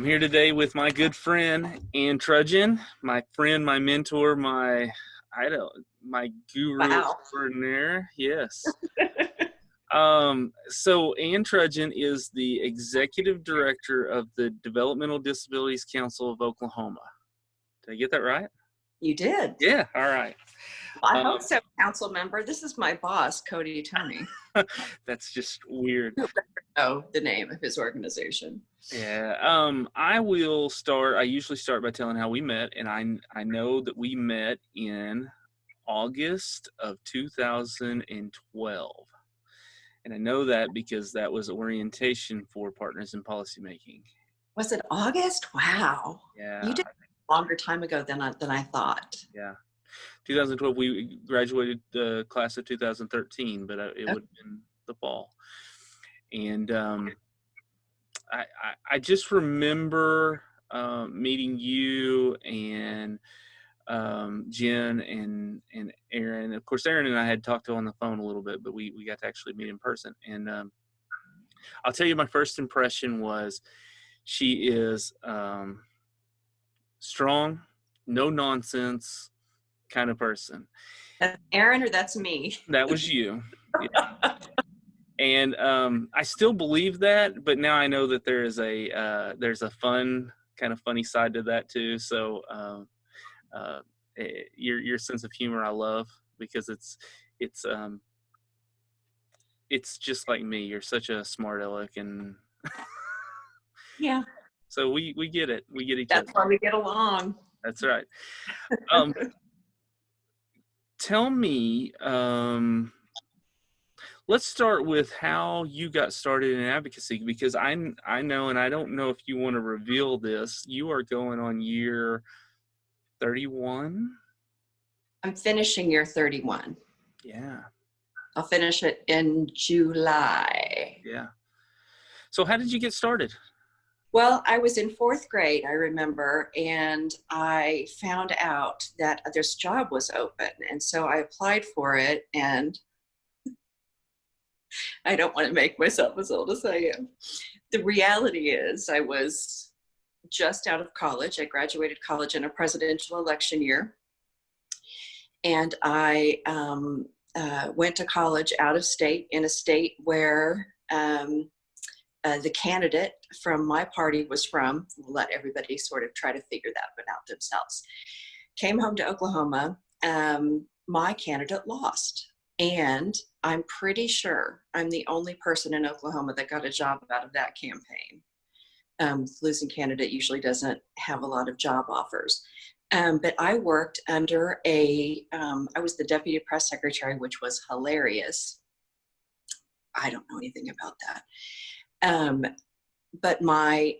I'm here today with my good friend, Trudgeon, my friend, my mentor, my guru Wow. extraordinaire. Yes. So Trudgeon is the executive director of the Developmental Disabilities Council of Oklahoma. Did I get that right? You did. Yeah. All right. I hope so, council member. This is my boss, Cody Tony. That's just weird. Oh, the name of his organization. Yeah. I usually start by telling how we met, and I know that we met in August of 2012. And I know that because that was orientation for Partners in Policymaking. Was it August? Wow. Yeah. You did a longer time ago than I thought. Yeah. 2012, we graduated the class of 2013, but it would have been the fall. And I just remember meeting you and Jen and Aaron. Of course, Aaron and I had talked on the phone a little bit, but we got to actually meet in person. And I'll tell you, my first impression was she is strong, no nonsense kind of person. That's Aaron, or that's me? That was you. Yeah. And I still believe that, but now I know that there's a funny side to that too. So your sense of humor I love, because it's just like me. You're such a smart aleck, and Yeah. so we get it. We get each other. That's why we get along. That's right. Tell me, let's start with how you got started in advocacy, because I know, and I don't know if you want to reveal this, you are going on year 31? I'm finishing year 31. Yeah. I'll finish it in July. Yeah. So how did you get started? Well, I was in 4th grade, I remember, and I found out that this job was open. And so I applied for it, and I don't want to make myself as old as I am. The reality is I was just out of college. I graduated college in a presidential election year. And I went to college out of state, in a state where the candidate from my party was from. We'll let everybody sort of try to figure that one out themselves. Came home to Oklahoma. My candidate lost. And I'm pretty sure I'm the only person in Oklahoma that got a job out of that campaign. Losing candidate usually doesn't have a lot of job offers. But I worked under I was the deputy press secretary, which was hilarious. I don't know anything about that. But my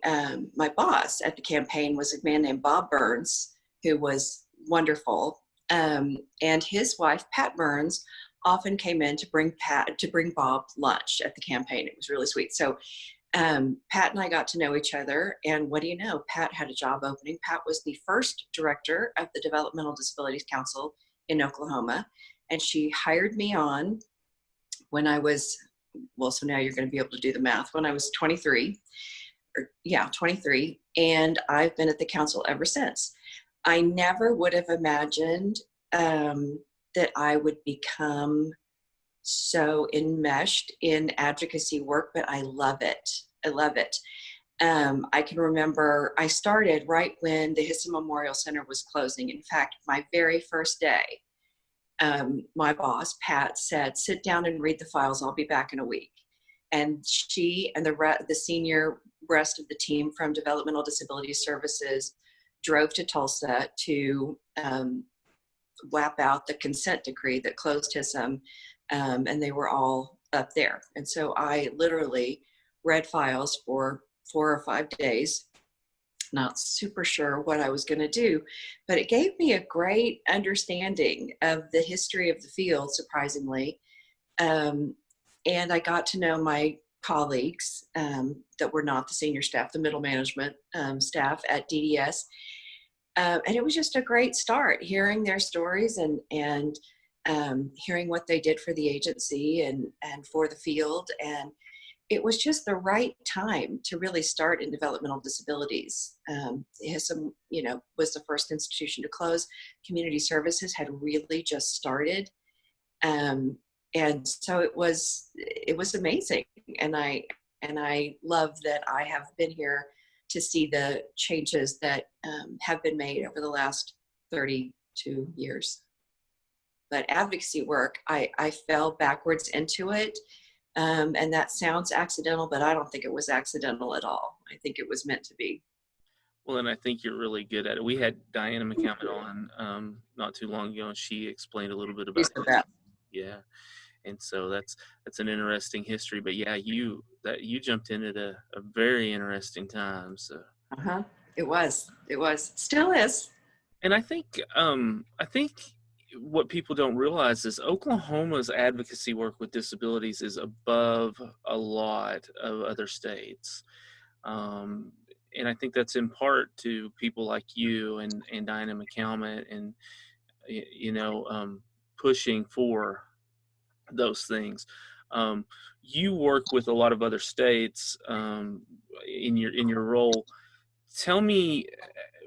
boss at the campaign was a man named Bob Burns, who was wonderful. And his wife, Pat Burns, often came in to bring Bob lunch at the campaign. It was really sweet. So Pat and I got to know each other, and what do you know? Pat had a job opening. Pat was the first director of the Developmental Disabilities Council in Oklahoma, and she hired me on when I was, so now you're going to be able to do the math, when I was 23, and I've been at the council ever since. I never would have imagined that I would become so enmeshed in advocacy work, but I love it. I love it. I can remember I started right when the HISA Memorial Center was closing. In fact, my very first day, my boss, Pat, said, "Sit down and read the files. I'll be back in a week." And she and the senior rest of the team from Developmental Disability Services drove to Tulsa to whap out the consent decree that closed HISM, and they were all up there. And so I literally read files for 4 or 5 days, not super sure what I was going to do, but it gave me a great understanding of the history of the field, surprisingly. And I got to know my colleagues that were not the senior staff, the middle management staff at DDS. And it was just a great start, hearing their stories and hearing what they did for the agency and for the field. And it was just the right time to really start in developmental disabilities. HISM, was the first institution to close. Community services had really just started, and so it was amazing. And I love that I have been here to see the changes that have been made over the last 32 years. But advocacy work, I fell backwards into it. And that sounds accidental, but I don't think it was accidental at all. I think it was meant to be. Well, and I think you're really good at it. We had Diana McCalmont on not too long ago, and she explained a little bit about She's the best. yeah, and so that's an interesting history. But yeah, you jumped in at a very interesting time. So, Uh-huh. It was. It was. Still is. and I think what people don't realize is Oklahoma's advocacy work with disabilities is above a lot of other states. Um, and I think that's in part to people like you and Diana McCalmont and pushing for those things. Um, you work with a lot of other states in your role. Tell me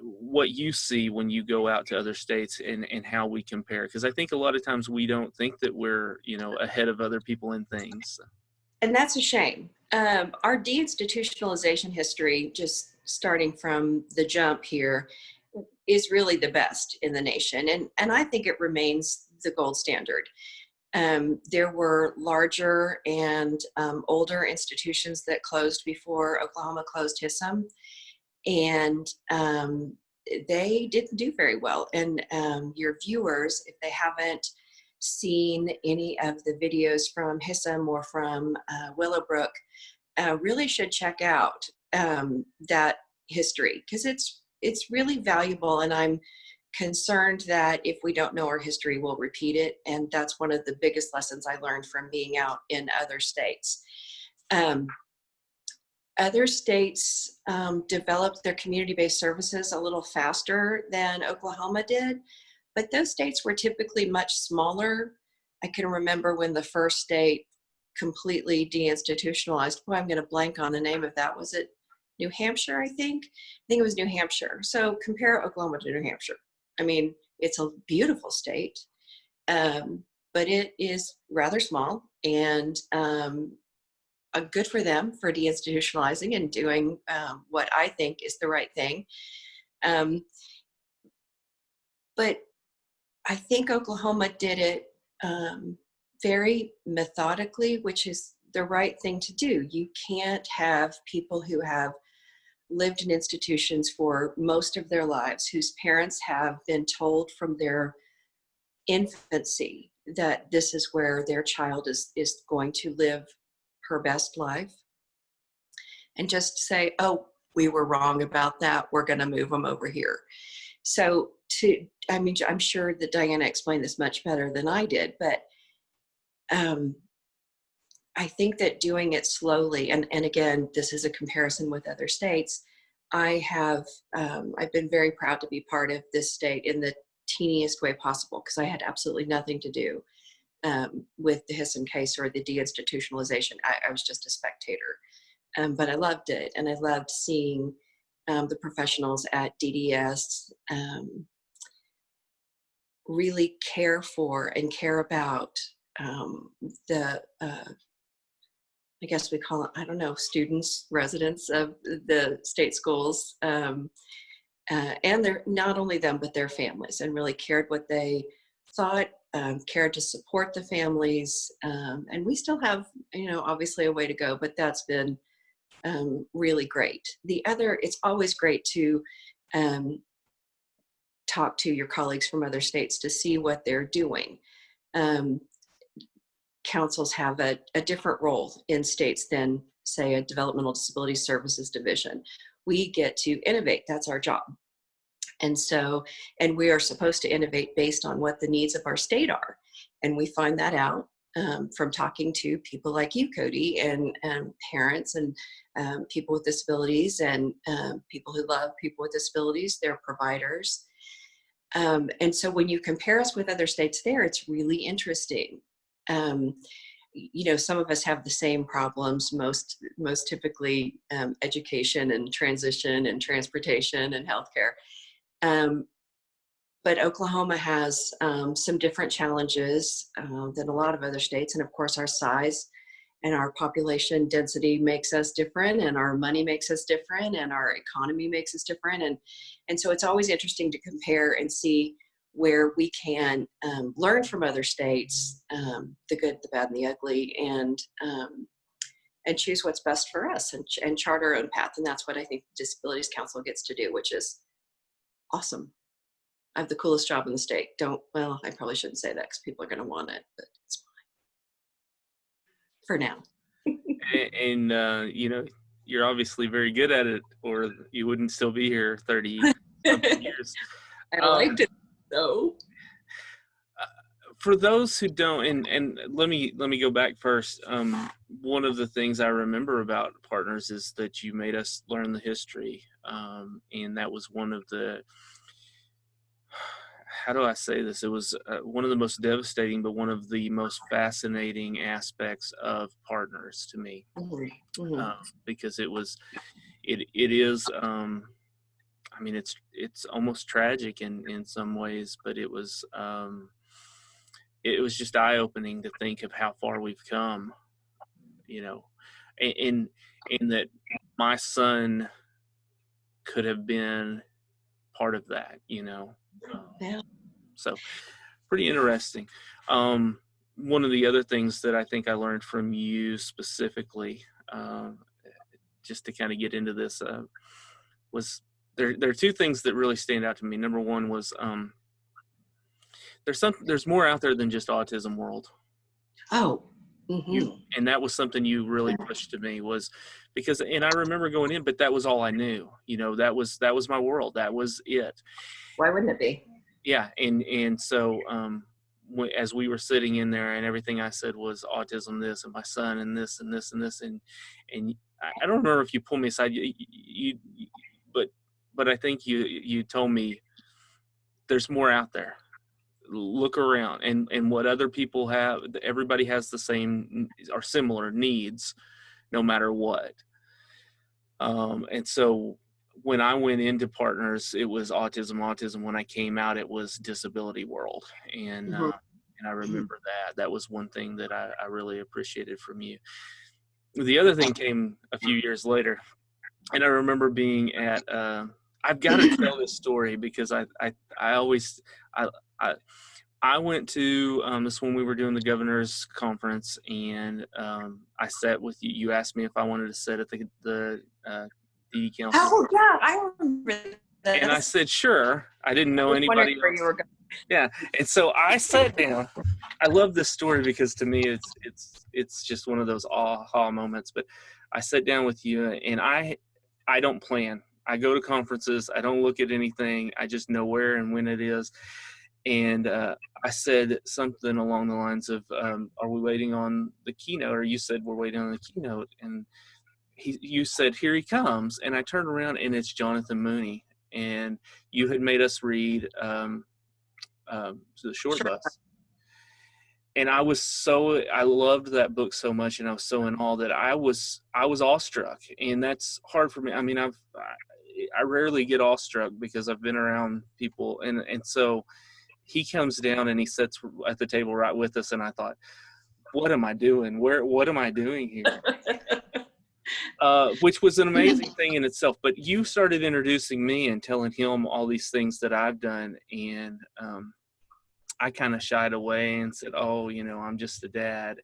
what you see when you go out to other states and how we compare, because I think a lot of times we don't think that we're ahead of other people in things. And that's a shame. Our deinstitutionalization history, just starting from the jump here, is really the best in the nation. And I think it remains the gold standard. There were larger and older institutions that closed before Oklahoma closed HISM, and they didn't do very well. And your viewers, if they haven't seen any of the videos from HISM or from Willowbrook, really should check out that history, because it's really valuable. And I'm concerned that if we don't know our history, we'll repeat it. And that's one of the biggest lessons I learned from being out in other states. Other states developed their community-based services a little faster than Oklahoma did, but those states were typically much smaller. I can remember when the first state completely deinstitutionalized. Boy, I'm going to blank on the name of that. Was it New Hampshire, I think? I think it was New Hampshire. So compare Oklahoma to New Hampshire. I mean, it's a beautiful state, but it is rather small, and good for them for deinstitutionalizing and doing what I think is the right thing. But I think Oklahoma did it very methodically, which is the right thing to do. You can't have people who have lived in institutions for most of their lives, whose parents have been told from their infancy that this is where their child is going to live her best life, and just say, oh, we were wrong about that, we're going to move them over here. So I'm sure that Diana explained this much better than I did, but I think that doing it slowly, and again, this is a comparison with other states. I've been very proud to be part of this state in the teeniest way possible, because I had absolutely nothing to do with the HISM case or the deinstitutionalization. I was just a spectator, but I loved it, and I loved seeing the professionals at DDS really care for and care about the I guess we call it, I don't know, students, residents of the state schools, and they're not only them, but their families, and really cared what they thought, cared to support the families. And we still have, obviously a way to go, but that's been really great. It's always great to talk to your colleagues from other states to see what they're doing. Councils have a different role in states than, say, a developmental disability services division. We get to innovate. That's our job. And we are supposed to innovate based on what the needs of our state are. And we find that out from talking to people like you, Cody, and parents and people with disabilities, and people who love people with disabilities, their providers. And so when you compare us with other states there, it's really interesting. some of us have the same problems, most typically education and transition and transportation and healthcare. Um, but Oklahoma has some different challenges than a lot of other states. And of course, our size and our population density makes us different, and our money makes us different, and our economy makes us different. And so it's always interesting to compare and see where we can learn from other states, the good, the bad, and the ugly, and choose what's best for us, and chart our own path. And that's what I think the Disabilities Council gets to do, which is awesome. I have the coolest job in the state. Well, I probably shouldn't say that because people are going to want it, but it's fine for now. And you're obviously very good at it, or you wouldn't still be here 30 something years. I liked it though. For those who don't, and let me go back first. One of the things I remember about Partners is that you made us learn the history, and that was one of the, how do I say this? It was one of the most devastating, but one of the most fascinating aspects of Partners to me, because it is. I mean, it's almost tragic in some ways, but it was just eye-opening to think of how far we've come, and that my son could have been part of that, Yeah. So pretty interesting. One of the other things that I think I learned from you specifically, just to kind of get into this, was there are two things that really stand out to me. Number one was there's more out there than just Autism World. Oh. And that was something you really pushed to me, was because, and I remember going in, but that was all I knew. That was my world. That was it. Why wouldn't it be? Yeah. And so as we were sitting in there, and everything I said was autism, this, and my son, and this, and this, and this, and I don't remember if you pulled me aside, but I think you told me there's more out there. Look around, and what other people have, everybody has the same or similar needs, no matter what. And so when I went into Partners, it was autism. When I came out, it was Disability World. And I remember that was one thing that I really appreciated from you. The other thing came a few years later, and I remember being at I've got to tell this story because I went to this when we were doing the governor's conference, and I sat with you. You asked me if I wanted to sit at the DD council. Oh yeah, I remember this. And I said sure. I didn't know anybody else. Where you were going. Yeah, and so I sat down. I love this story because to me it's just one of those aha moments. But I sat down with you, and I don't plan. I go to conferences. I don't look at anything. I just know where and when it is. And I said something along the lines of, are we waiting on the keynote? Or you said, we're waiting on the keynote. And you said, here he comes. And I turned around, and it's Jonathan Mooney. And you had made us read The Short Bus. And I loved that book so much, and I was so in awe that I was awestruck. And that's hard for me. I mean, I rarely get awestruck because I've been around people. And so he comes down and he sits at the table right with us, and I thought, what am I doing? What am I doing here? Which was an amazing thing in itself. But you started introducing me and telling him all these things that I've done, and I kind of shied away and said, oh, I'm just a dad.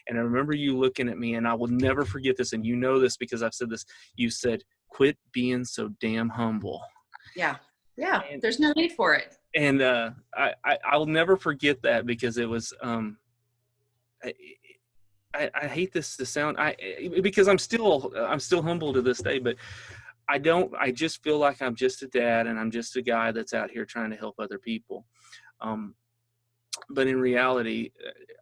And I remember you looking at me, and I will never forget this, and you know this because I've said this. You said, quit being so damn humble. Yeah, there's no need for it. And I'll never forget that, because it was I hate this to sound because I'm still humble to this day, but I just feel like I'm just a dad, and I'm just a guy that's out here trying to help other people. But in reality,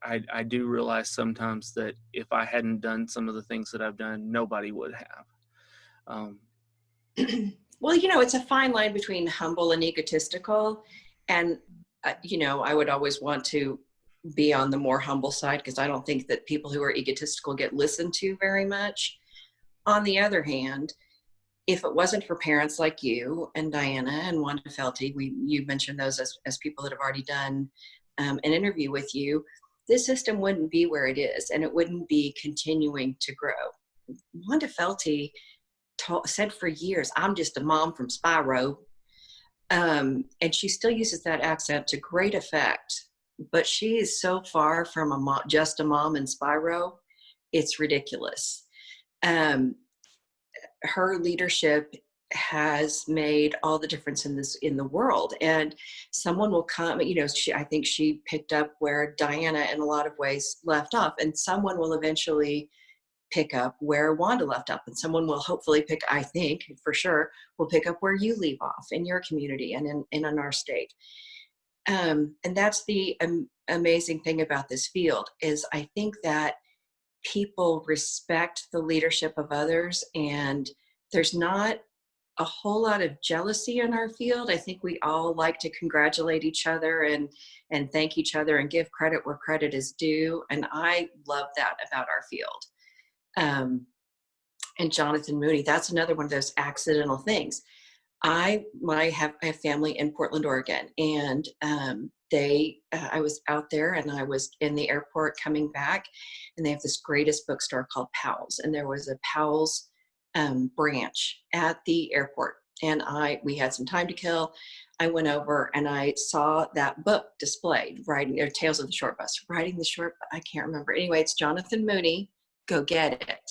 I do realize sometimes that if I hadn't done some of the things that I've done, nobody would have. Well, it's a fine line between humble and egotistical. And, I would always want to be on the more humble side, because I don't think that people who are egotistical get listened to very much. On the other hand, if it wasn't for parents like you and Diana and Wanda Felty, you mentioned those as people that have already done an interview with you, this system wouldn't be where it is, and it wouldn't be continuing to grow. Wanda Felty said for years, "I'm just a mom from Spyro," and she still uses that accent to great effect. But she is so far from just a mom in Spyro, it's ridiculous. Um, her leadership has made all the difference in the world, and someone will come, I think she picked up where Diana in a lot of ways left off, and someone will eventually pick up where Wanda left off, and someone will hopefully I think for sure will pick up where you leave off in your community and in our state. And that's the amazing thing about this field, is I think that people respect the leadership of others, and there's not a whole lot of jealousy in our field. I think we all like to congratulate each other and thank each other and give credit where credit is due. And I love that about our field. And Jonathan Mooney, that's another one of those accidental things. I have family in Portland, Oregon, and I was out there, and I was in the airport coming back, and they have this greatest bookstore called Powell's, and there was a Powell's branch at the airport, and we had some time to kill. I went over and I saw that book displayed, Tales of the Short Bus, I can't remember. Anyway, it's Jonathan Mooney. Go get it.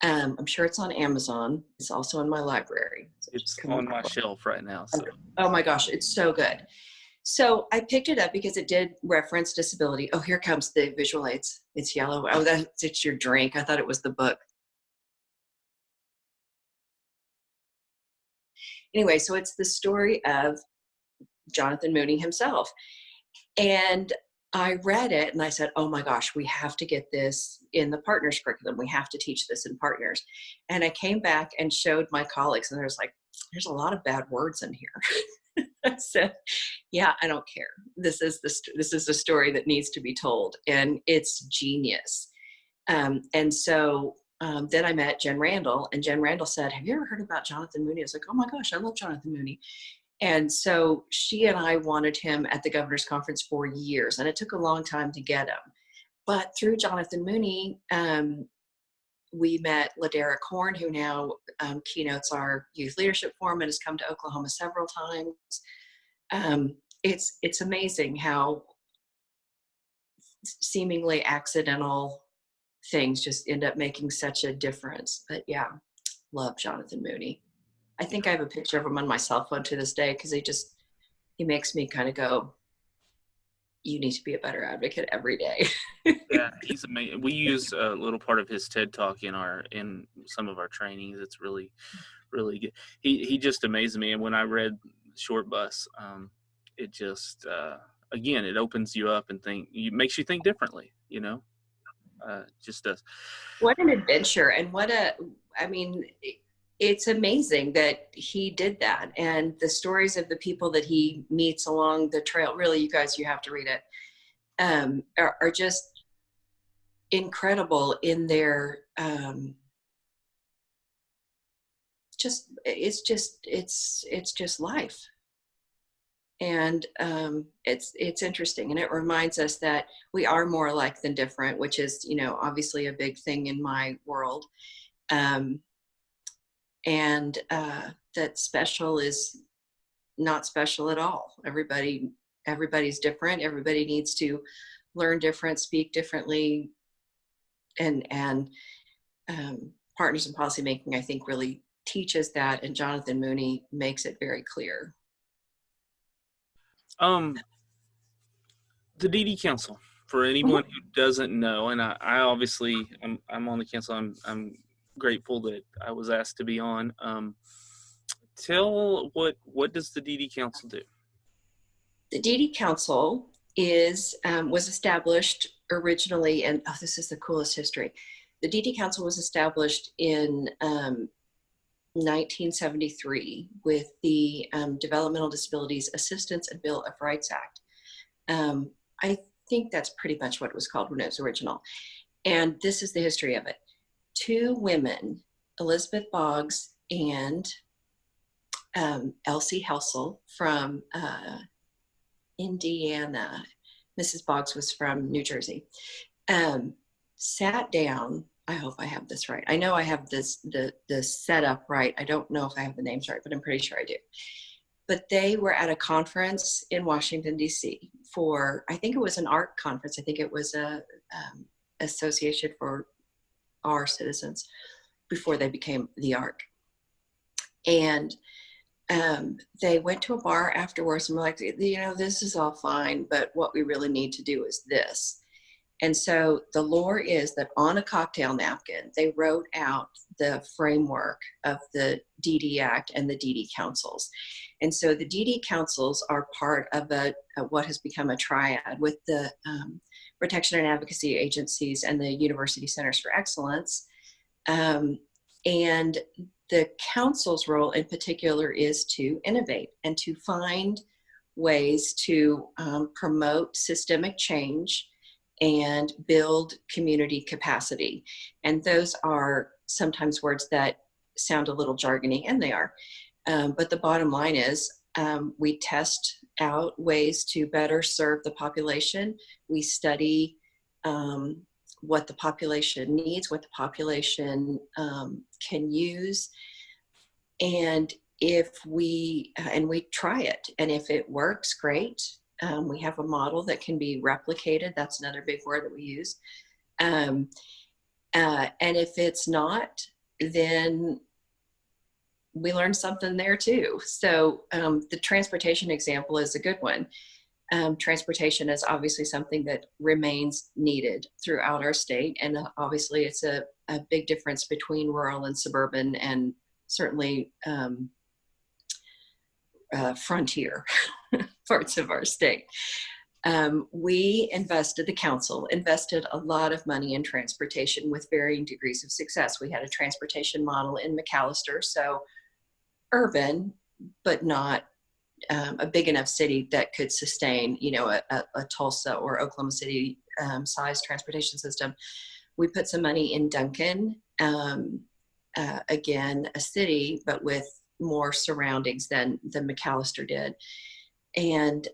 I'm sure it's on Amazon. It's also in my library. So It's on my shelf right now. So. Oh my gosh, it's so good. So I picked it up because it did reference disability. Oh, here comes the visual aids. It's yellow. Oh, it's your drink. I thought it was the book. Anyway, so it's the story of Jonathan Mooney himself. And I read it and I said, oh my gosh, we have to get this in the partners curriculum. We have to teach this in partners. And I came back and showed my colleagues, and there's a lot of bad words in here. I said, yeah, I don't care. This is the story that needs to be told, and it's genius. And so then I met Jen Randall, and Jen Randall said, have you ever heard about Jonathan Mooney? I was like, oh my gosh, I love Jonathan Mooney. And so she and I wanted him at the governor's conference for years, and it took a long time to get him. But through Jonathan Mooney, we met Ladera Korn, who now keynotes our youth leadership forum and has come to Oklahoma several times. It's amazing how seemingly accidental things just end up making such a difference. But yeah, love Jonathan Mooney. I think I have a picture of him on my cell phone to this day, because he makes me kind of go, you need to be a better advocate every day. Yeah, he's amazing. We use a little part of his TED Talk in some of our trainings. It's really, really good. He just amazes me. And when I read Short Bus, it just again, it opens you up and makes you think differently. Just does. What an adventure, and it's amazing that he did that, and the stories of the people that he meets along the trail, really, you guys, you have to read it, are just incredible in their it's just life. And it's interesting, and it reminds us that we are more alike than different, which is obviously a big thing in my world, and that special is not special at all. Everybody's different. Everybody needs to learn different, speak differently, and partners in policymaking, I think, really teaches that, and Jonathan Mooney makes it very clear. The DD Council, for anyone who doesn't know, and I obviously I'm on the council. I'm grateful that I was asked to be on. Tell what does the DD Council do? The DD Council was established originally, and this is the coolest history. The DD Council was established in 1973 with the Developmental Disabilities Assistance and Bill of Rights Act. I think that's pretty much what it was called when it was original. And this is the history of it. Two women, Elizabeth Boggs and Elsie Helsel from Indiana. Mrs. Boggs was from New Jersey. Sat down. I hope I have this right. I know I have the setup right. I don't know if I have the names right, but I'm pretty sure I do. But they were at a conference in Washington, D.C. for, I think it was an art conference. I think it was a association for our citizens before they became the ARC. And they went to a bar afterwards and were like, this is all fine, but what we really need to do is this. And so the lore is that on a cocktail napkin, they wrote out the framework of the DD Act and the DD Councils. And so the DD Councils are part of what has become a triad with the protection and advocacy agencies and the University Centers for Excellence. And the council's role in particular is to innovate and to find ways to promote systemic change and build community capacity. And those are sometimes words that sound a little jargony, and they are. But the bottom line is we test out ways to better serve the population. We study what the population needs, what the population can use. And we try it, and if it works, great. We have a model that can be replicated. That's another big word that we use. And if it's not, then we learn something there too. So the transportation example is a good one. Transportation is obviously something that remains needed throughout our state. And obviously it's a big difference between rural and suburban, and certainly frontier parts of our state. The council invested a lot of money in transportation with varying degrees of success. We had a transportation model in McAllister, so urban, but not a big enough city that could sustain, a Tulsa or Oklahoma City size transportation system. We put some money in Duncan, again, a city, but with more surroundings than McAllister did, and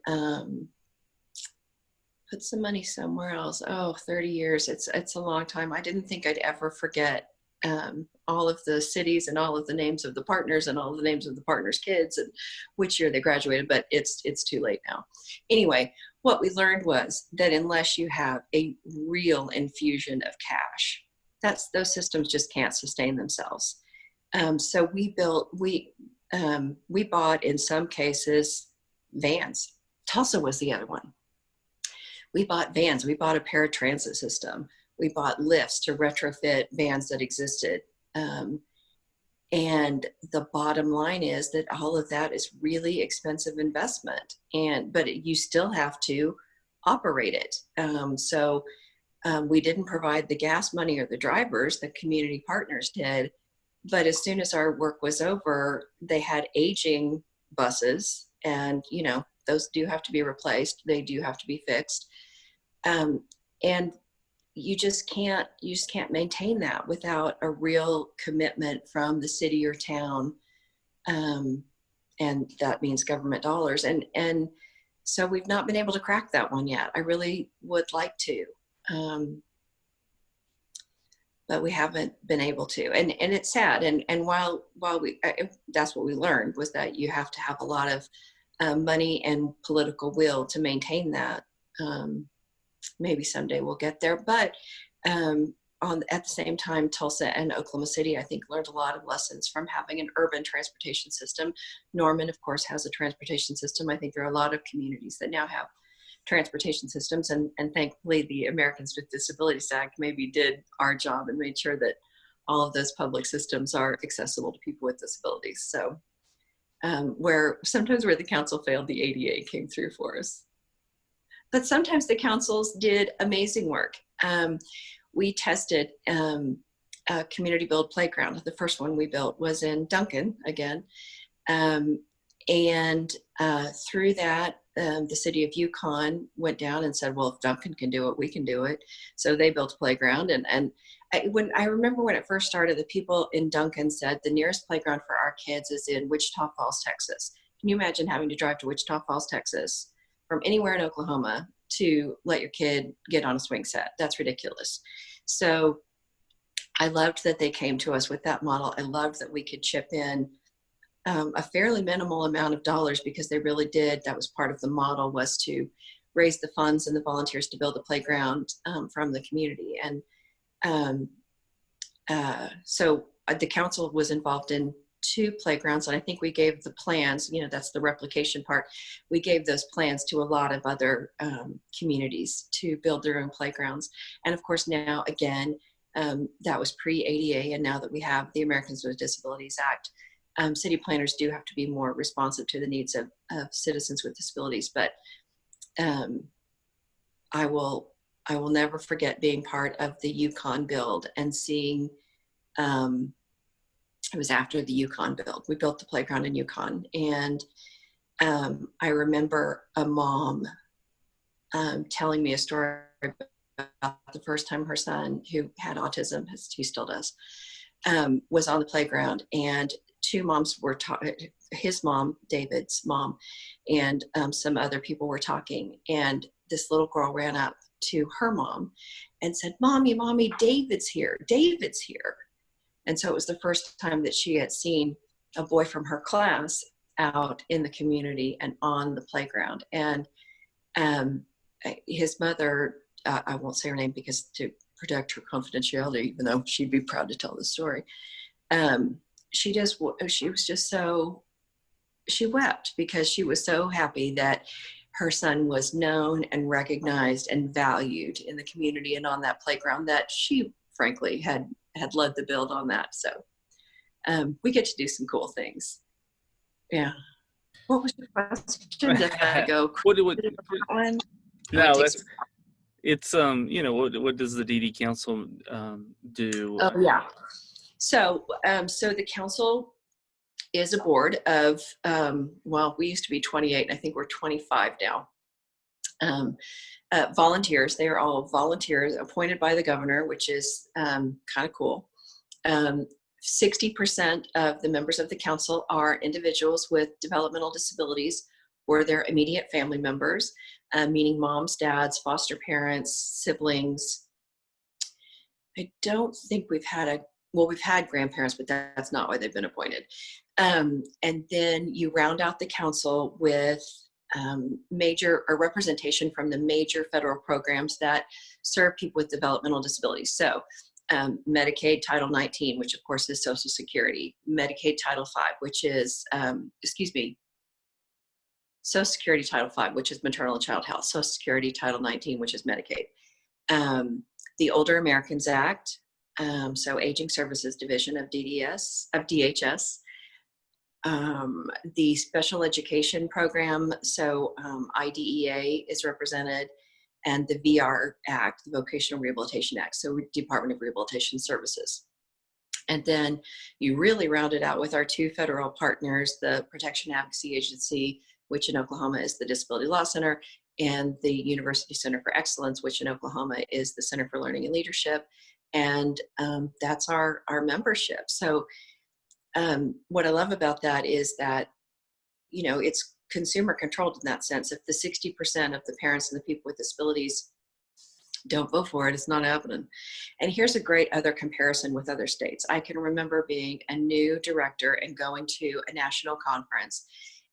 put some money somewhere else. 30 years. It's a long time. I didn't think I'd ever forget all of the cities and all of the names of the partners and all of the names of the partners' kids and which year they graduated, but it's too late now. Anyway, what we learned was that unless you have a real infusion of cash, those systems just can't sustain themselves. So we bought, in some cases, vans. Tulsa was the other one. We bought vans. We bought a paratransit system. We bought lifts to retrofit vans that existed. And the bottom line is that all of that is really expensive investment, but you still have to operate it. So we didn't provide the gas money or the drivers, the community partners did. But as soon as our work was over, they had aging buses, and those do have to be replaced. They do have to be fixed. And you just can't maintain that without a real commitment from the city or town. And that means government dollars. And so we've not been able to crack that one yet. I really would like to. But we haven't been able to, and it's sad. And while that's what we learned, was that you have to have a lot of money and political will to maintain that. Maybe someday we'll get there, but at the same time, Tulsa and Oklahoma City, I think, learned a lot of lessons from having an urban transportation system. Norman, of course, has a transportation system. I think there are a lot of communities that now have transportation systems, and thankfully the Americans with Disabilities Act maybe did our job and made sure that all of those public systems are accessible to people with disabilities. So where the council failed, the ADA came through for us. But sometimes the councils did amazing work. We tested a community build playground. The first one we built was in Duncan again. And through that, the city of Yukon went down and said, well, if Duncan can do it, we can do it. So they built a playground. And I remember when it first started, the people in Duncan said the nearest playground for our kids is in Wichita Falls, Texas. Can you imagine having to drive to Wichita Falls, Texas from anywhere in Oklahoma to let your kid get on a swing set? That's ridiculous. So I loved that they came to us with that model. I loved that we could chip in a fairly minimal amount of dollars, because they really did. That was part of the model, was to raise the funds and the volunteers to build a playground from the community. And so the council was involved in 2 playgrounds, and I think we gave the plans, that's the replication part. We gave those plans to a lot of other communities to build their own playgrounds. And of course, now again, that was pre-ADA, and now that we have the Americans with Disabilities Act, city planners do have to be more responsive to the needs of citizens with disabilities. But I will never forget being part of the Yukon build and seeing, it was after the Yukon build. We built the playground in Yukon. And I remember a mom telling me a story about the first time her son, who had autism, he still does, was on the playground, and 2 moms were his mom, David's mom, and some other people were talking. And this little girl ran up to her mom and said, Mommy, David's here. David's here. And so it was the first time that she had seen a boy from her class out in the community and on the playground. And his mother, I won't say her name because to protect her confidentiality, even though she'd be proud to tell the story. She wept because she was so happy that her son was known and recognized and valued in the community and on that playground, that she frankly had led the build on that. So we get to do some cool things. Yeah. What was your question? Did I go what one? No, that's it's what does the DD Council do? Oh yeah. So the council is a board of we used to be 28, and I think we're 25 now. Volunteers. They are all volunteers appointed by the governor, which is kind of cool. 60% of the members of the council are individuals with developmental disabilities or their immediate family members, meaning moms, dads, foster parents, siblings. I don't think we've had grandparents, but that's not why they've been appointed. And then you round out the council with major or representation from the major federal programs that serve people with developmental disabilities. So Medicaid Title 19, which of course is Social Security, Medicaid Title 5, which is, Social Security Title 5, which is maternal and child health, Social Security Title 19, which is Medicaid, the Older Americans Act, so Aging Services Division of DHS, the Special Education Program, so IDEA is represented, and the VR Act, the Vocational Rehabilitation Act, so Department of Rehabilitation Services. And then you really round it out with our 2 federal partners, the Protection Advocacy Agency, which in Oklahoma is the Disability Law Center, and the University Center for Excellence, which in Oklahoma is the Center for Learning and Leadership. And that's our membership. So what I love about that is that, it's consumer controlled in that sense. If the 60% of the parents and the people with disabilities don't vote for it, it's not happening. And here's a great other comparison with other states. I can remember being a new director and going to a national conference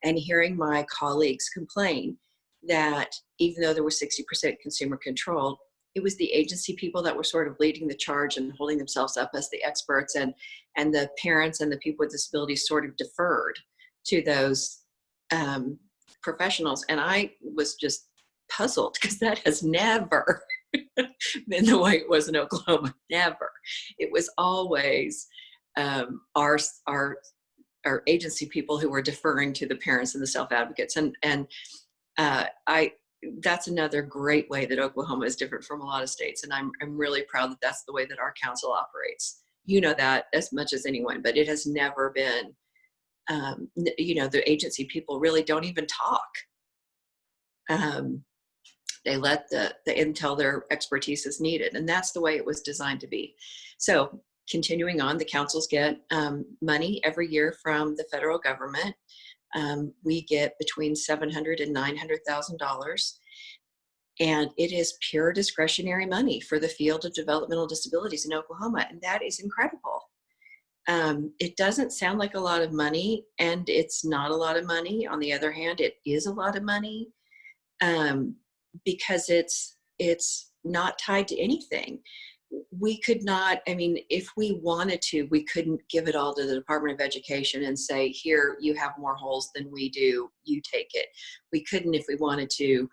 and hearing my colleagues complain that even though there was 60% consumer control, it was the agency people that were sort of leading the charge and holding themselves up as the experts, and the parents and the people with disabilities sort of deferred to those professionals. And I was just puzzled because that has never been the way it was in Oklahoma. Never. It was always our agency people who were deferring to the parents and the self-advocates. And that's another great way that Oklahoma is different from a lot of states. And I'm really proud that that's the way that our council operates. You know that as much as anyone, but it has never been, the agency people really don't even talk. Um, they let the until their expertise is needed, and that's the way it was designed to be. So continuing on, the councils get money every year from the federal government. We get between $700,000 and $900,000, and it is pure discretionary money for the field of developmental disabilities in Oklahoma, and that is incredible. It doesn't sound like a lot of money, and it's not a lot of money. On the other hand, it is a lot of money, um, because it's not tied to anything. We could not, I mean, if we wanted to, we couldn't give it all to the Department of Education and say, here, you have more holes than we do, you take it. We couldn't, if we wanted to,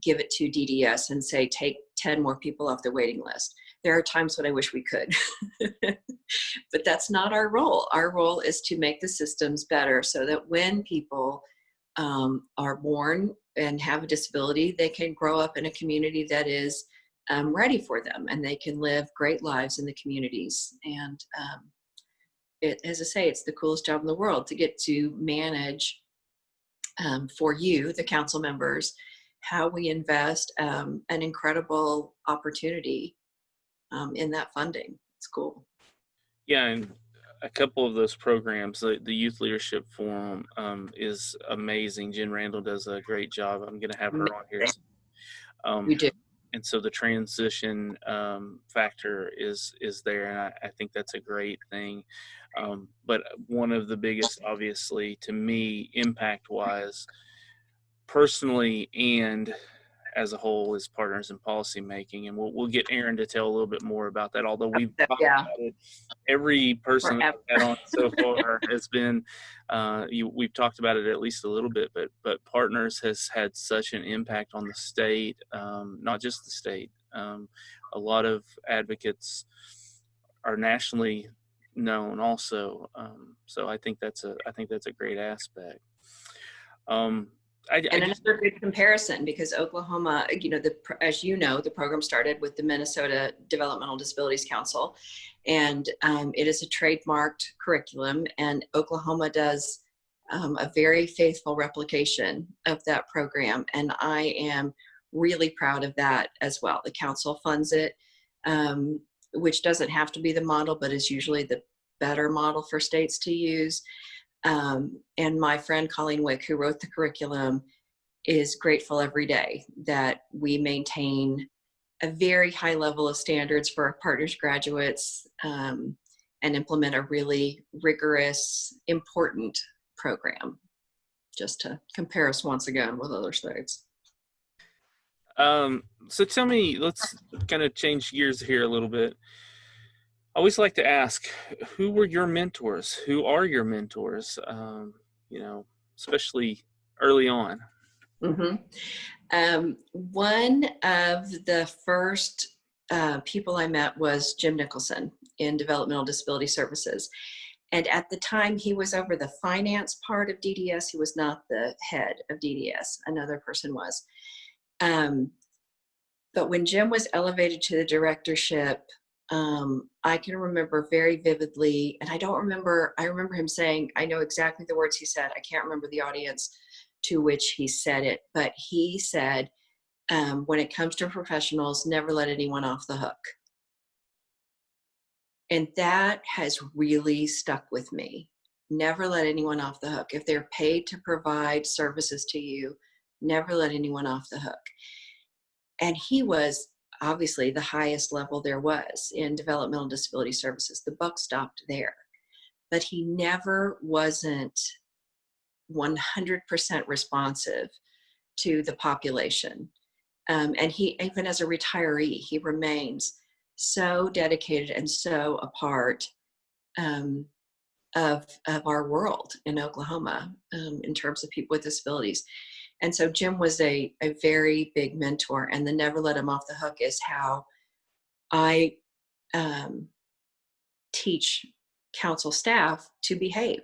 give it to DDS and say, take 10 more people off the waiting list. There are times when I wish we could, but that's not our role. Our role is to make the systems better so that when people are born and have a disability, they can grow up in a community that is ready for them, and they can live great lives in the communities. And as I say, it's the coolest job in the world to get to manage for you, the council members, how we invest an incredible opportunity in that funding. It's cool. Yeah, and a couple of those programs, the Youth Leadership Forum is amazing. Jen Randall does a great job. I'm going to have her on here soon. We do. And so the transition factor is there, and I think that's a great thing. But one of the biggest, obviously, to me, impact-wise, personally and as a whole, is partners in policy making, and we'll get Aaron to tell a little bit more about that. Although we've talked Yeah. about it, every person that Forever. we've had on so far has been we've talked about it at least a little bit, but partners has had such an impact on the state, not just the state. A lot of advocates are nationally known also, so I think that's a great aspect. And another good comparison, because Oklahoma, as you know, the program started with the Minnesota Developmental Disabilities Council, and it is a trademarked curriculum, and Oklahoma does a very faithful replication of that program, and I am really proud of that as well. The council funds it, which doesn't have to be the model, but is usually the better model for states to use. And my friend Colleen Wick, who wrote the curriculum, is grateful every day that we maintain a very high level of standards for our partners graduates, and implement a really rigorous, important program, just to compare us once again with other states. So tell me, let's kind of change gears here a little bit. I always like to ask, who were your mentors? Who are your mentors? Especially early on. Mm-hmm. One of the first people I met was Jim Nicholson in Developmental Disability Services. And at the time, he was over the finance part of DDS. He was not the head of DDS. Another person was. But when Jim was elevated to the directorship, I can remember very vividly, and I remember him saying, I know exactly the words he said. I can't remember the audience to which he said it, but he said, when it comes to professionals, never let anyone off the hook. And that has really stuck with me. Never let anyone off the hook. If they're paid to provide services to you, never let anyone off the hook. And he was obviously the highest level there was in developmental disability services. The buck stopped there. But he never wasn't 100% responsive to the population. And he, even as a retiree, he remains so dedicated and so a part of our world in Oklahoma, in terms of people with disabilities. And so Jim was a very big mentor, and the never let him off the hook is how I teach council staff to behave.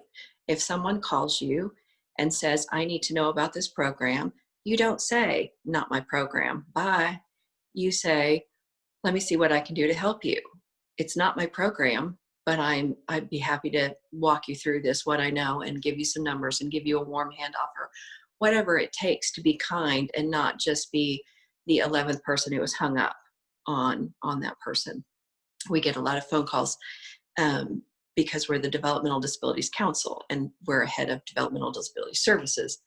If someone calls you and says, I need to know about this program, you don't say, not my program, bye. You say, let me see what I can do to help you. It's not my program, but I'd be happy to walk you through this, what I know, and give you some numbers and give you a warm hand offer. whatever it takes to be kind and not just be the 11th person who was hung up on that person. We get a lot of phone calls um, because we're the Developmental Disabilities Council and we're ahead of Developmental Disability Services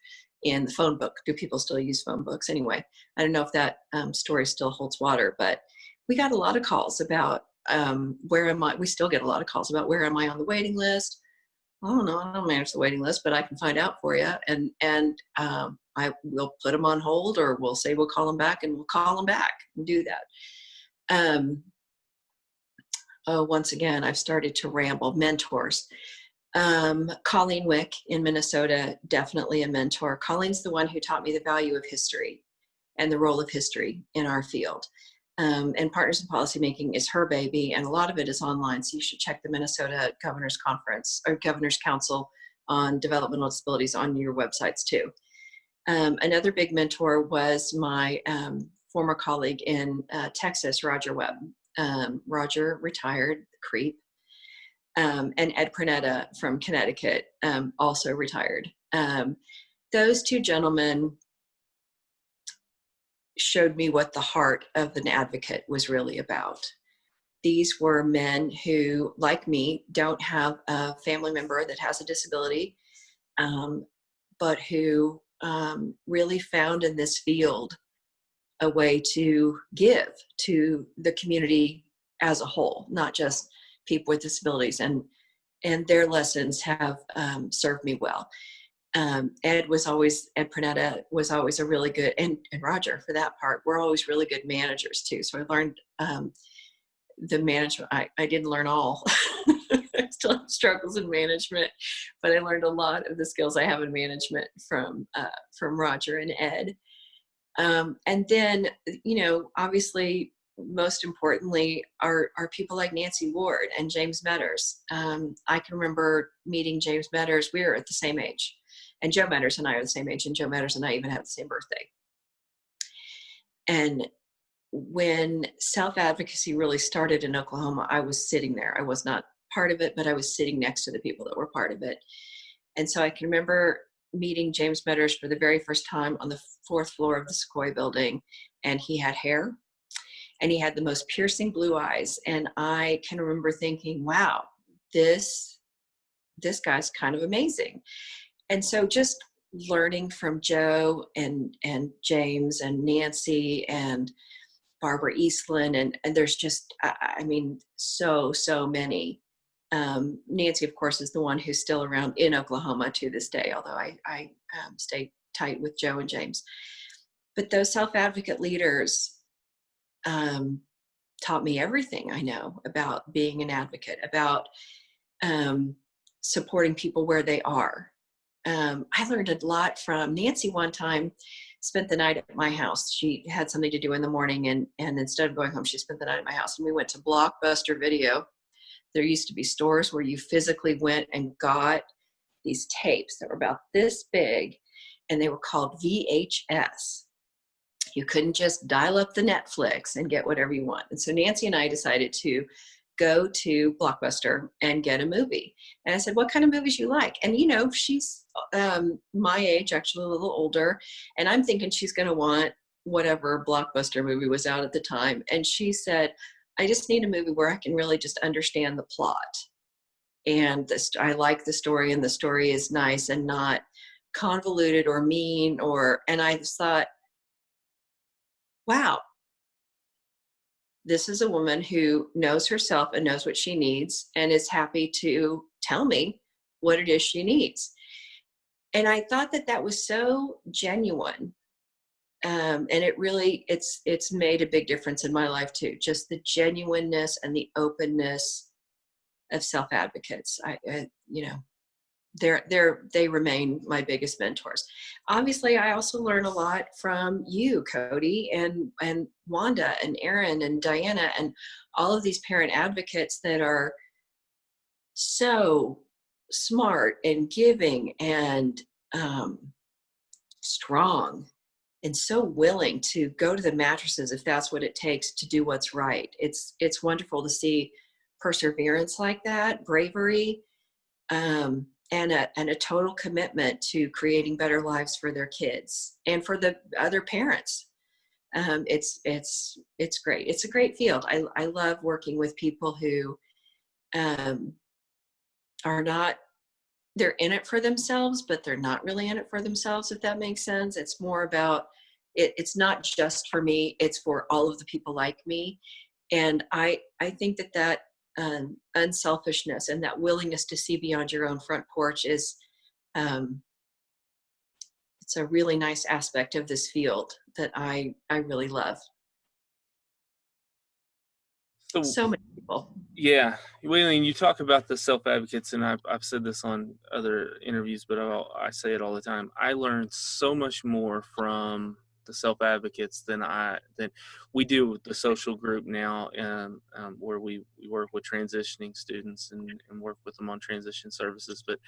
in the phone book. Do people still use phone books? Anyway, I don't know if that story still holds water, but we got a lot of calls about where am I? We still get a lot of calls about where am I on the waiting list? I don't know. I don't manage the waiting list, but I can find out for you. And I will put them on hold, or we'll say we'll call them back, and we'll call them back and do that. Oh, once again, I've started to ramble. Mentors. Colleen Wick in Minnesota, definitely a mentor. Colleen's the one who taught me the value of history and the role of history in our field. And Partners in Policymaking is her baby, and a lot of it is online. So you should check the Minnesota Governor's Conference or Governor's Council on Developmental Disabilities on your websites too. Another big mentor was my former colleague in Texas, Roger Webb. Roger retired, creep. And Ed Pernetta from Connecticut also retired. Those two gentlemen showed me what the heart of an advocate was really about. These were men who, like me, don't have a family member that has a disability, but who really found in this field a way to give to the community as a whole, not just people with disabilities. And their lessons have served me well. Ed Pernetta was always a really good, and Roger for that part, we're always really good managers too. So I learned the management. I didn't learn all. I still have struggles in management, but I learned a lot of the skills I have in management from Roger and Ed. And then, obviously, most importantly, are people like Nancy Ward and James Metters. I can remember meeting James Metters. We were at the same age. And Joe Metters and I are the same age, and Joe Metters and I even have the same birthday. And when self-advocacy really started in Oklahoma, I was sitting there. I was not part of it, but I was sitting next to the people that were part of it. And so I can remember meeting James Metters for the very first time on the 4th floor of the Sequoia building, and he had hair, and he had the most piercing blue eyes. And I can remember thinking, wow, this guy's kind of amazing. And so just learning from Joe and James and Nancy and Barbara Eastland, and there's just, I mean, so many. Nancy, of course, is the one who's still around in Oklahoma to this day, although I stay tight with Joe and James. But those self-advocate leaders taught me everything I know about being an advocate, about supporting people where they are. I learned a lot from Nancy. One time spent the night at my house. She had something to do in the morning, and instead of going home, she spent the night at my house. And we went to Blockbuster Video. There used to be stores where you physically went and got these tapes that were about this big, and they were called VHS. You couldn't just dial up the Netflix and get whatever you want. And so Nancy and I decided to go to Blockbuster and get a movie. And I said, what kind of movies you like? And, she's my age, actually a little older. And I'm thinking she's going to want whatever Blockbuster movie was out at the time. And she said, I just need a movie where I can really just understand the plot. And I like the story, and the story is nice and not convoluted or mean, and I just thought, wow, this is a woman who knows herself and knows what she needs and is happy to tell me what it is she needs. And I thought that was so genuine. And it's made a big difference in my life too. Just the genuineness and the openness of self-advocates. They remain my biggest mentors. Obviously, I also learn a lot from you, Cody, and Wanda and Erin and Diana, and all of these parent advocates that are so smart and giving and strong and so willing to go to the mattresses if that's what it takes to do what's right. It's wonderful to see perseverance like that, bravery. and a total commitment to creating better lives for their kids and for the other parents. It's great. It's a great field. I love working with people who um, are not, they're in it for themselves, but they're not really in it for themselves, if that makes sense. It's more about it's not just for me, it's for all of the people like me. And I think that unselfishness and that willingness to see beyond your own front porch is um, it's a really nice aspect of this field that I really love. So So many people. yeah, well, and you talk about the self advocates, and I've said this on other interviews, but I say it all the time. I learned so much more from the self advocates than we do with the social group now, where we work with transitioning students and work with them on transition services. But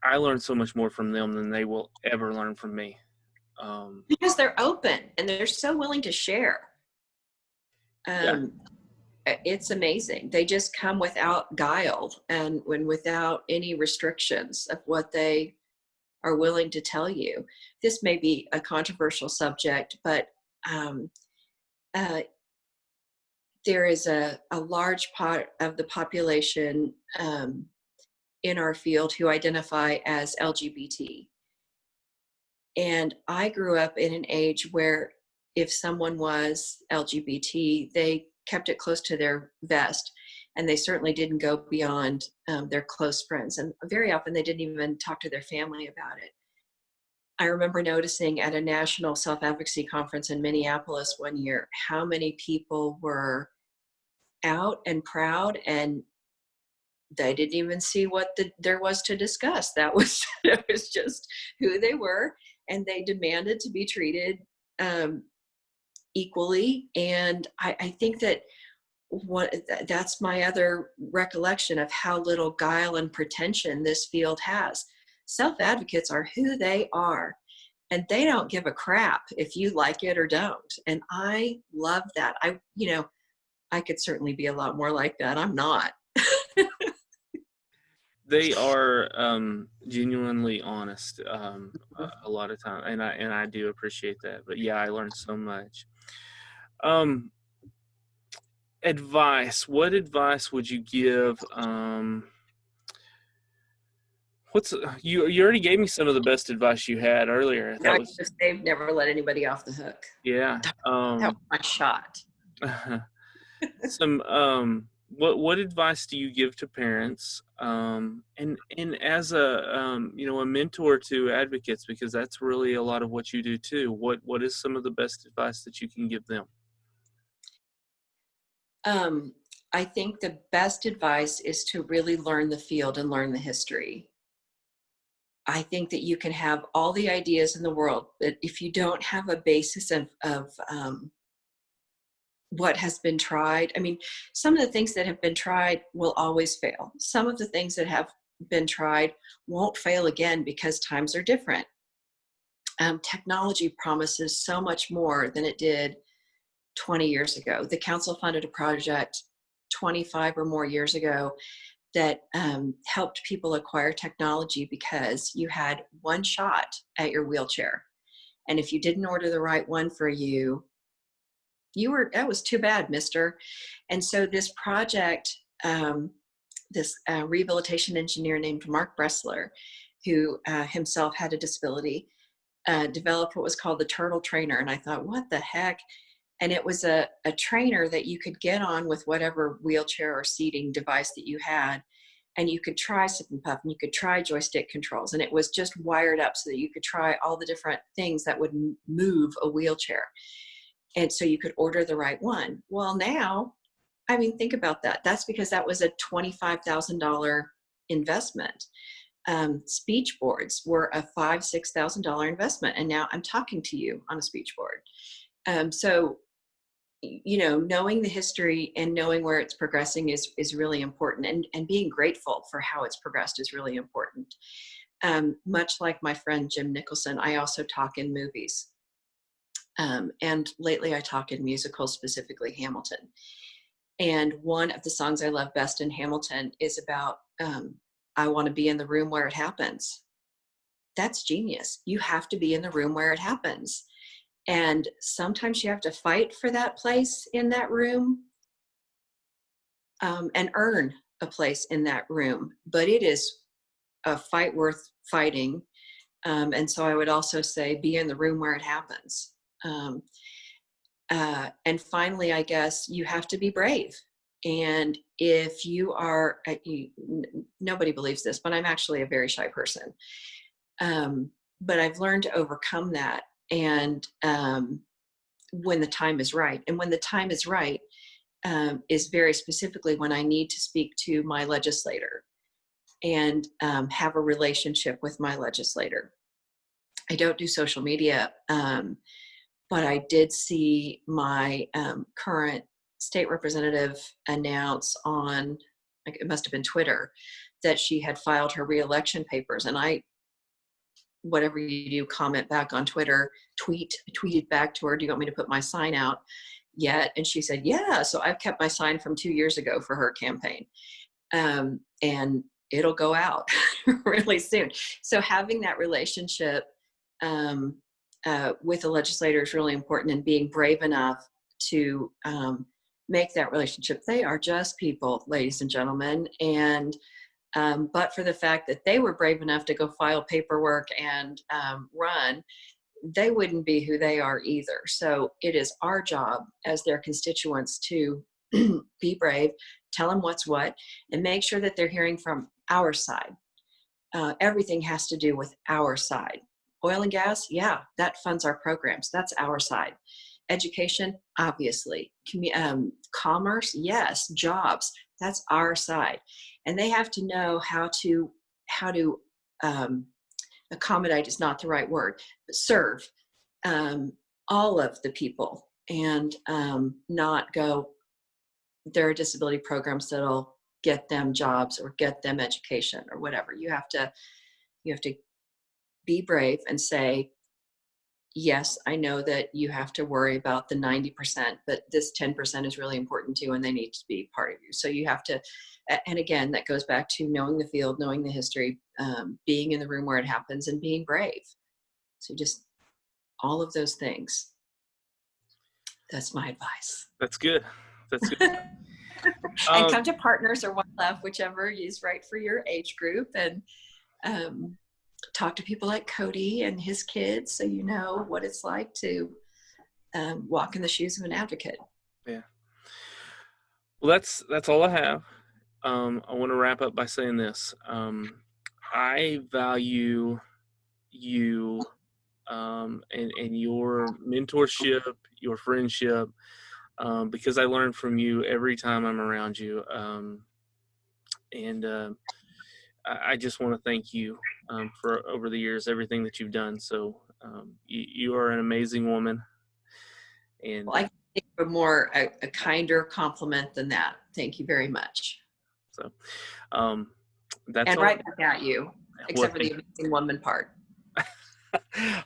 I learned so much more from them than they will ever learn from me. Because they're open and they're so willing to share. Yeah, Um, it's amazing. They just come without guile and when without any restrictions of what they are willing to tell you. This may be a controversial subject, but um, uh, there is a large part of the population in our field who identify as LGBT. And I grew up in an age where if someone was LGBT, they kept it close to their vest. And they certainly didn't go beyond their close friends. And very often they didn't even talk to their family about it. I remember noticing at a national self advocacy conference in Minneapolis one year how many people were out and proud, and they didn't even see what there was to discuss. That was that was just who they were, and they demanded to be treated um, equally. And I think that that's my other recollection of how little guile and pretension this field has. Self advocates are who they are, and they don't give a crap if you like it or don't. And I love that. I could certainly be a lot more like that. I'm not. they are genuinely honest a lot of time, and I do appreciate that. But yeah, I learned so much. um Advice, what advice would you give? What's you already gave me some of the best advice you had earlier. Now That I was just saved never let anybody off the hook. yeah. That was my shot. Some what advice do you give to parents, and as a a mentor to advocates, because that's really a lot of what you do too. What is some of the best advice that you can give them? Um, I think the best advice is to really learn the field and learn the history. I think that you can have all the ideas in the world, but if you don't have a basis of what has been tried, I mean, some of the things that have been tried will always fail. Some of the things that have been tried won't fail again because times are different. Technology promises so much more than it did 20 years ago. The council funded a project 25 or more years ago that helped people acquire technology because you had one shot at your wheelchair. And if you didn't order the right one for you, that was too bad, mister. And so this project, this rehabilitation engineer named Mark Bressler, who himself had a disability, developed what was called the Turtle Trainer. And I thought, what the heck? And it was a trainer that you could get on with whatever wheelchair or seating device that you had. And you could try sip and puff, and you could try joystick controls. And it was just wired up so that you could try all the different things that would move a wheelchair. And so you could order the right one. Well, now, I mean, think about that. That's because that was a $25,000 investment. Speech boards were a $5,000-$6,000 investment. And now I'm talking to you on a speech board. So knowing the history and knowing where it's progressing is really important, and being grateful for how it's progressed is really important. Much like my friend Jim Nicholson, I also talk in movies. And lately I talk in musicals, specifically Hamilton. And one of the songs I love best in Hamilton is about I want to be in the room where it happens. That's genius. You have to be in the room where it happens. And sometimes you have to fight for that place in that room, and earn a place in that room. But it is a fight worth fighting. And so I would also say be in the room where it happens. Um, and finally, I guess you have to be brave. And if you are, nobody believes this, but I'm actually a very shy person. But I've learned to overcome that. And when the time is right, and when the time is right, is very specifically when I need to speak to my legislator and have a relationship with my legislator. I don't do social media, but I did see my current state representative announce on, like, it must have been Twitter, that she had filed her reelection papers. And I, whatever you do, comment back on Twitter, tweeted back to her, do you want me to put my sign out yet? And she said, yeah. So I've kept my sign from 2 years ago for her campaign. And it'll go out really soon. So having that relationship with the legislator is really important, and being brave enough to make that relationship. They are just people, ladies and gentlemen. And but for the fact that they were brave enough to go file paperwork and run, they wouldn't be who they are either. So it is our job as their constituents to be brave, tell them what's what, and make sure that they're hearing from our side. Everything has to do with our side. Oil and gas, yeah, that funds our programs. That's our side. Education, obviously. Commerce, yes. Jobs, that's our side. And they have to know how to accommodate is not the right word, but serve all of the people, and not go, there are disability programs that'll get them jobs or get them education or whatever. You have to be brave and say, yes, I know that you have to worry about the 90%, but this 10% is really important too, and they need to be part of you. So you have to, and again, that goes back to knowing the field, knowing the history, being in the room where it happens, and being brave. So just all of those things. That's my advice. That's good. That's good. And come to Partners or One Love, whichever is right for your age group, and talk to people like Cody and his kids, so you know what it's like to walk in the shoes of an advocate. Yeah. Well, that's all I have. I want to wrap up by saying this. I value you and your mentorship, your friendship, because I learn from you every time I'm around you. And I just want to thank you for over the years, everything that you've done. So you are an amazing woman. And well, I can think of a kinder compliment than that. Thank you very much. so that's and all. Right back at you, except for the amazing woman part.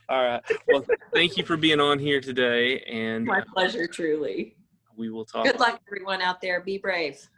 All right. Well, thank you for being on here today. And my pleasure, truly. We will talk. Good luck, everyone out there. Be brave.